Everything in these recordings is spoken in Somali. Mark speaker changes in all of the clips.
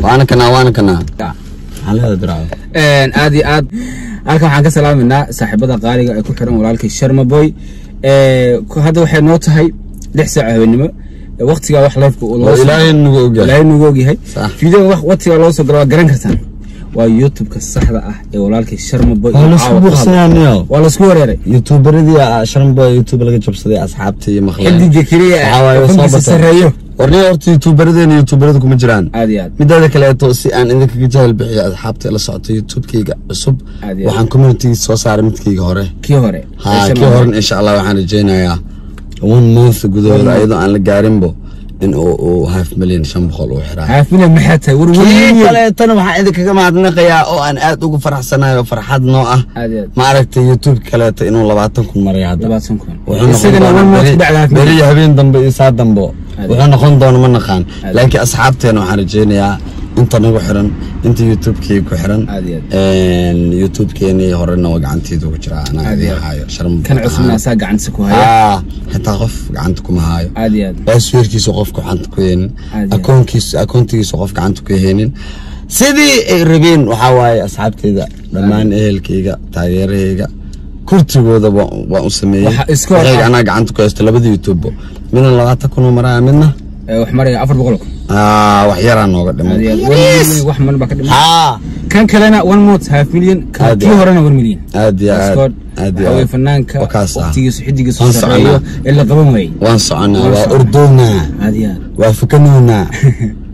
Speaker 1: وانا كنا على هذا دراو
Speaker 2: عادي halkan waxaan ka salaaminaa saaxiibada qaaliga ay ku xiran walaalkay Sharma Boy hadda waxay noo tahay 6 saac habeenimo waqtiga wax live-ka oo
Speaker 1: ilaahay nagu ogyahay
Speaker 2: video waqtiga loo soo galaa garan kartaan waa YouTube-ka saxda ah ee walaalkay Sharma Boy waa la isku wareeray
Speaker 1: YouTuberadii Sharma Boy YouTube laga jabsaday asxaabtii iyo maqlaan
Speaker 2: xidiga kaliya soo sareeyo
Speaker 1: warnii horta YouTuberada kuma jiraan midada kale si aan idinkaga jahal bixiyo asxaabta la socota YouTube-kayga cusub waxaan community soo saaray midkayga hore kii hore insha Allah waxaan rajeynayaa 1 month gudahooda ayadoo aan la gaarinbo in oo half million shamboqol oo xiraa
Speaker 2: half million maxay
Speaker 1: kale tan waxaan idinkaga maadnaqayaa oo aan aad ugu faraxsanahay farxad noo ah ma aragtay YouTube kale inuu 20,000 maray hadda
Speaker 2: 20,000 isagana one month bacda
Speaker 1: bari habeen dambe iyo saa dambe wuxuu noqon doona ma naqaan laakiin asxaabteena waxaan rajeynayaa inta nagu xiran inta YouTube-kii ku xiran YouTube-keeni horena waa gacanteedu ku jira ana haayo Sharma
Speaker 2: kan cusubna saa gacanta ku haya
Speaker 1: xitaa qof gacanta kuma haayo
Speaker 2: aad
Speaker 1: passwordkiisa qof gacanta ku heenin akoonkiisa qof gacanta ku heenin sidii ay rabeen waxa waaye asxaabteeda dhamaan ehelkayga taageerahayga kurtigooda waa u sameeyay ana gacanta ku haysto labada YouTube midna 20,000 maraa midna
Speaker 2: wax maraya 400
Speaker 1: wax yara nooga dhiman
Speaker 2: wax man ba ka dhiman kan kalena 1 month half million kii horena 1 million aad way fanaanka waqtigiisa xidigiisa sareeyo ila qaban way
Speaker 1: waan soconaa waa ordowna waa fukanuna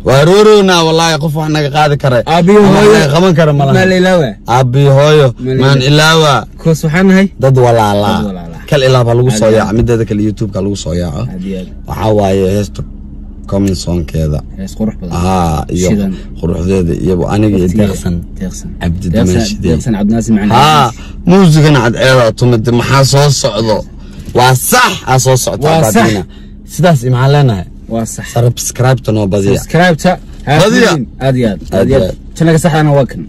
Speaker 1: waa roorona wallahi qof wax naga qaadi kara
Speaker 2: aabiyo hooyo
Speaker 1: qaban kara
Speaker 2: malaha
Speaker 1: aabiyo hooyo maan ilaawa
Speaker 2: koos waxaanahay
Speaker 1: dad walaala kal ilaaba lagu soo yaac midada kale YouTube-ka lagu soo yaaco waxa waaye heesto comment song-keeda
Speaker 2: hees qurux badan
Speaker 1: iyo quruxdeeda iyo aniga deeqsan abdi
Speaker 2: deeqsan Abdinaasi
Speaker 1: macna muusigana cadceeda tumad maxaa soo socdo waa sax soo socdo baadina sidaas maxaa leenahay waa sax subscribe to no badiya
Speaker 2: subscribe ta aad channel-ka saxana waa kan